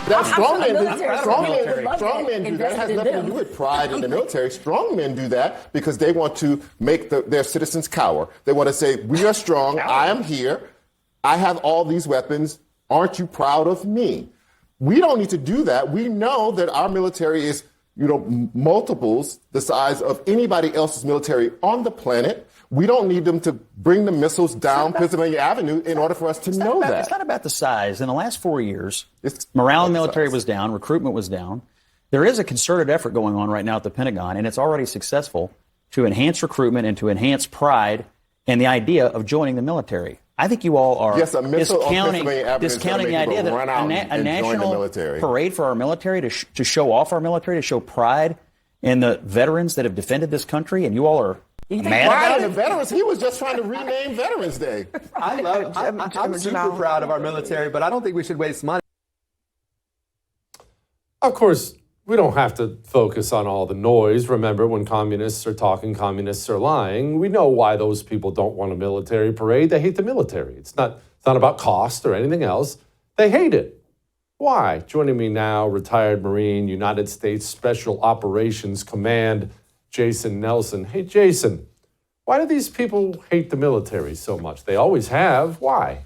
That Strongmen do that. It has nothing to do with pride in the military. Strongmen do that because they want to make their citizens cower. They want to say, we are strong. I am here. I have all these weapons. Aren't you proud of me? We don't need to do that. We know that our military is, multiples the size of anybody else's military on the planet. We don't need them to bring the missiles down Pennsylvania Avenue in order for us to know that. It's not about the size. In the last 4 years, morale in the military was down, recruitment was down. There is a concerted effort going on right now at the Pentagon, and it's already successful to enhance recruitment and to enhance pride and the idea of joining the military. I think you all are discounting the idea that a national parade for our military to show off our military, to show pride in the veterans that have defended this country, and you all are mad about it? Veterans. He was just trying to rename Veterans Day. I'm super proud of our military, but I don't think we should waste money. Of course, we don't have to focus on all the noise. Remember, when communists are talking, communists are lying. We know why those people don't want a military parade. They hate the military. It's not about cost or anything else. They hate it. Why? Joining me now, retired Marine, United States Special Operations Command, Jason Nelson. Hey, Jason, why do these people hate the military so much? They always have. Why?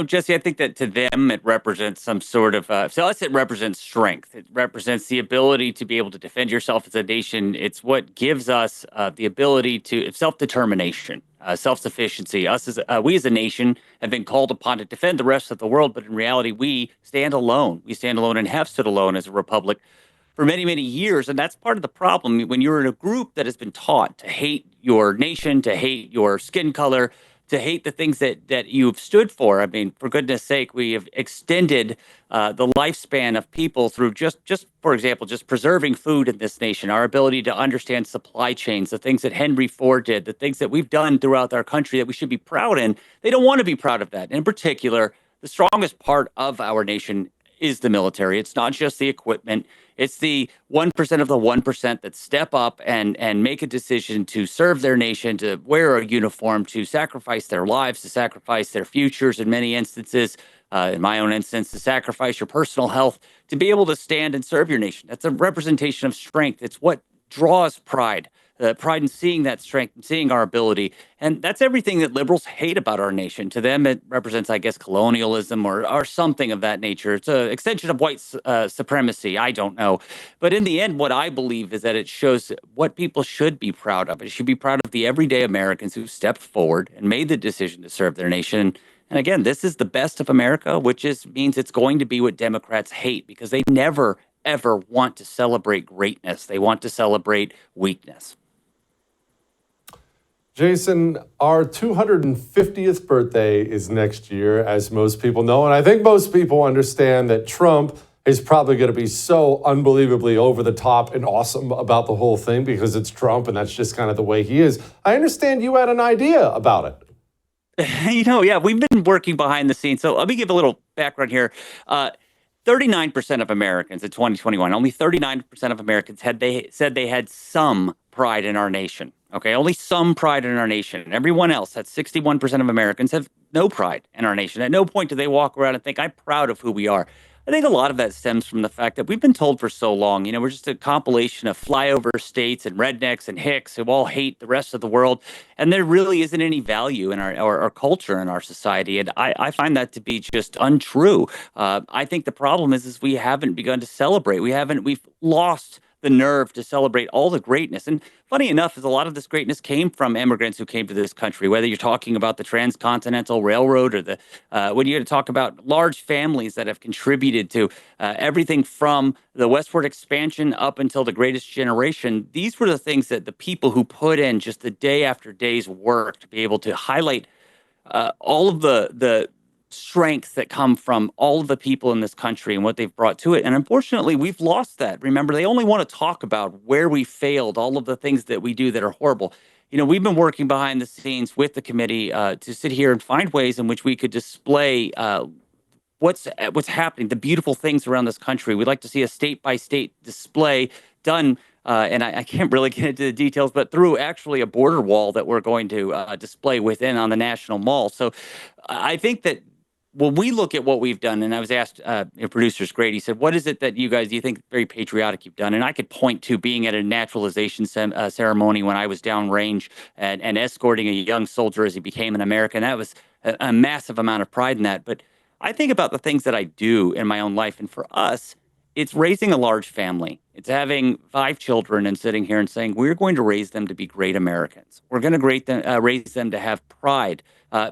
Jesse, I think that to them it represents some sort of, to us it represents strength. It represents the ability to be able to defend yourself as a nation. It's what gives us the ability to self-determination, self-sufficiency. We as a nation have been called upon to defend the rest of the world, but in reality we stand alone. We stand alone and have stood alone as a republic for many, many years. And that's part of the problem. When you're in a group that has been taught to hate your nation, to hate your skin color, to hate the things that you've stood for. I mean, for goodness sake, we have extended the lifespan of people through just for example, just preserving food in this nation, our ability to understand supply chains, the things that Henry Ford did, the things that we've done throughout our country that we should be proud in. They don't want to be proud of that. In particular, the strongest part of our nation is the military. It's not just the equipment. It's the 1% of the 1% that step up and make a decision to serve their nation, to wear a uniform, to sacrifice their lives, to sacrifice their futures in many instances, in my own instance, to sacrifice your personal health, to be able to stand and serve your nation. That's a representation of strength. It's what draws pride. Pride in seeing that strength and seeing our ability. And that's everything that liberals hate about our nation. To them, it represents, I guess, colonialism or something of that nature. It's an extension of white supremacy. I don't know. But in the end, what I believe is that it shows what people should be proud of. It should be proud of the everyday Americans who stepped forward and made the decision to serve their nation. And again, this is the best of America, which means it's going to be what Democrats hate because they never, ever want to celebrate greatness. They want to celebrate weakness. Jason, our 250th birthday is next year, as most people know. And I think most people understand that Trump is probably going to be so unbelievably over the top and awesome about the whole thing because it's Trump and that's just kind of the way he is. I understand you had an idea about it. Yeah, we've been working behind the scenes. So let me give a little background here. 39% of Americans in 2021, only 39% of Americans said they had some pride in our nation. Okay, only some pride in our nation. Everyone else, that's 61% of Americans, have no pride in our nation. At no point do they walk around and think, I'm proud of who we are. I think a lot of that stems from the fact that we've been told for so long, we're just a compilation of flyover states and rednecks and hicks who all hate the rest of the world. And there really isn't any value in our culture in our society. And I find that to be just untrue. I think the problem is we haven't begun to celebrate. We've lost the nerve to celebrate all the greatness. And funny enough, is a lot of this greatness came from immigrants who came to this country, whether you're talking about the Transcontinental Railroad or when you're going to talk about large families that have contributed to everything from the westward expansion up until the greatest generation. These were the things that the people who put in just the day after day's work to be able to highlight all of the strengths that come from all of the people in this country and what they've brought to it. And unfortunately, we've lost that. Remember, they only want to talk about where we failed, all of the things that we do that are horrible. We've been working behind the scenes with the committee to sit here and find ways in which we could display what's happening, the beautiful things around this country. We'd like to see a state-by-state display done, and I can't really get into the details, but through actually a border wall that we're going to display within on the National Mall. So I think that when we look at what we've done, and I was asked, producer's great. He said, "What is it that you guys do you think very patriotic you've done?" And I could point to being at a naturalization ceremony when I was downrange and escorting a young soldier as he became an American. That was a massive amount of pride in that. But I think about the things that I do in my own life, and for us, it's raising a large family. It's having 5 children and sitting here and saying, we're going to raise them to be great Americans. We're going to raise them to have pride.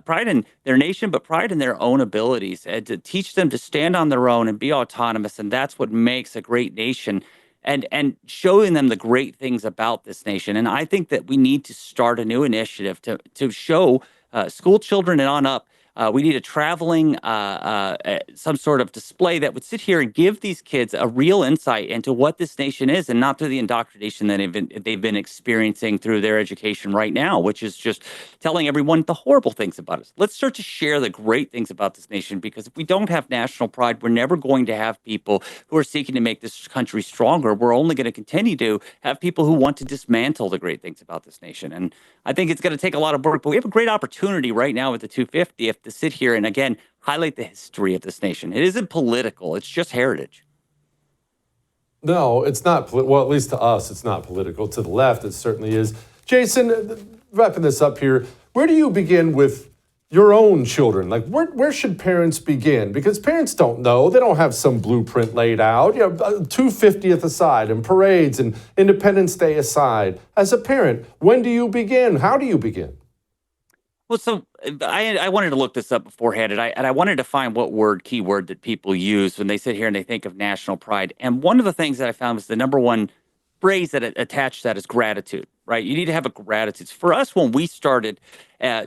Pride in their nation, but pride in their own abilities, and to teach them to stand on their own and be autonomous. And that's what makes a great nation, and showing them the great things about this nation. And I think that we need to start a new initiative to show school children and on up. We need a traveling, some sort of display that would sit here and give these kids a real insight into what this nation is, and not through the indoctrination that they've been experiencing through their education right now, which is just telling everyone the horrible things about us. Let's start to share the great things about this nation, because if we don't have national pride, we're never going to have people who are seeking to make this country stronger. We're only going to continue to have people who want to dismantle the great things about this nation. And I think it's going to take a lot of work, but we have a great opportunity right now with the 250th to sit here and, again, highlight the history of this nation. It isn't political. It's just heritage. No, it's not. Well, at least to us, it's not political. To the left, it certainly is. Jason, wrapping this up here, where do you begin with your own children? Like, where should parents begin? Because parents don't know. They don't have some blueprint laid out. 250th aside, and parades and Independence Day aside. As a parent, when do you begin? How do you begin? Well, so I wanted to look this up beforehand, and I wanted to find what keyword that people use when they sit here and they think of national pride. And one of the things that I found was the number one phrase that attached to that is gratitude, right? You need to have a gratitude. For us, when we started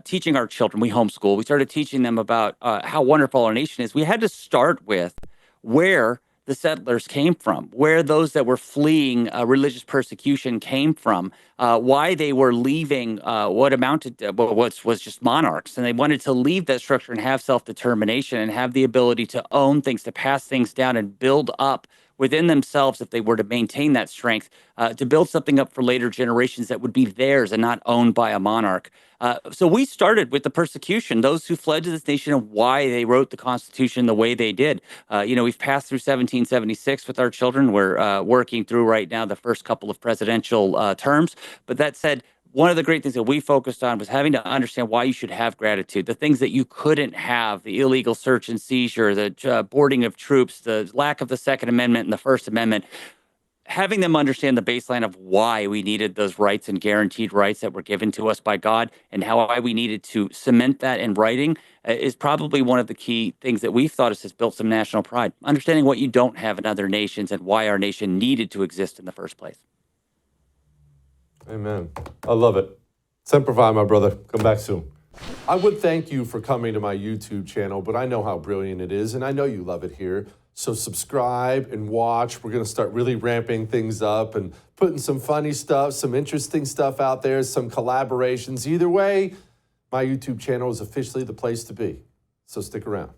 teaching our children, we homeschool, we started teaching them about how wonderful our nation is. We had to start with where the settlers came from, where those that were fleeing religious persecution came from, why they were leaving what amounted to what was just monarchs. And they wanted to leave that structure and have self-determination and have the ability to own things, to pass things down and build up within themselves, if they were to maintain that strength, to build something up for later generations that would be theirs and not owned by a monarch. So we started with the persecution, those who fled to this nation, and why they wrote the Constitution the way they did. We've passed through 1776 with our children. We're working through right now the first couple of presidential terms. But that said, one of the great things that we focused on was having to understand why you should have gratitude, the things that you couldn't have, the illegal search and seizure, the boarding of troops, the lack of the Second Amendment and the First Amendment. Having them understand the baseline of why we needed those rights and guaranteed rights that were given to us by God, and why we needed to cement that in writing is probably one of the key things that we've thought has built some national pride. Understanding what you don't have in other nations and why our nation needed to exist in the first place. Amen. I love it. Semper Fi, my brother. Come back soon. I would thank you for coming to my YouTube channel, but I know how brilliant it is, and I know you love it here. So subscribe and watch. We're going to start really ramping things up and putting some funny stuff, some interesting stuff out there, some collaborations. Either way, my YouTube channel is officially the place to be. So stick around.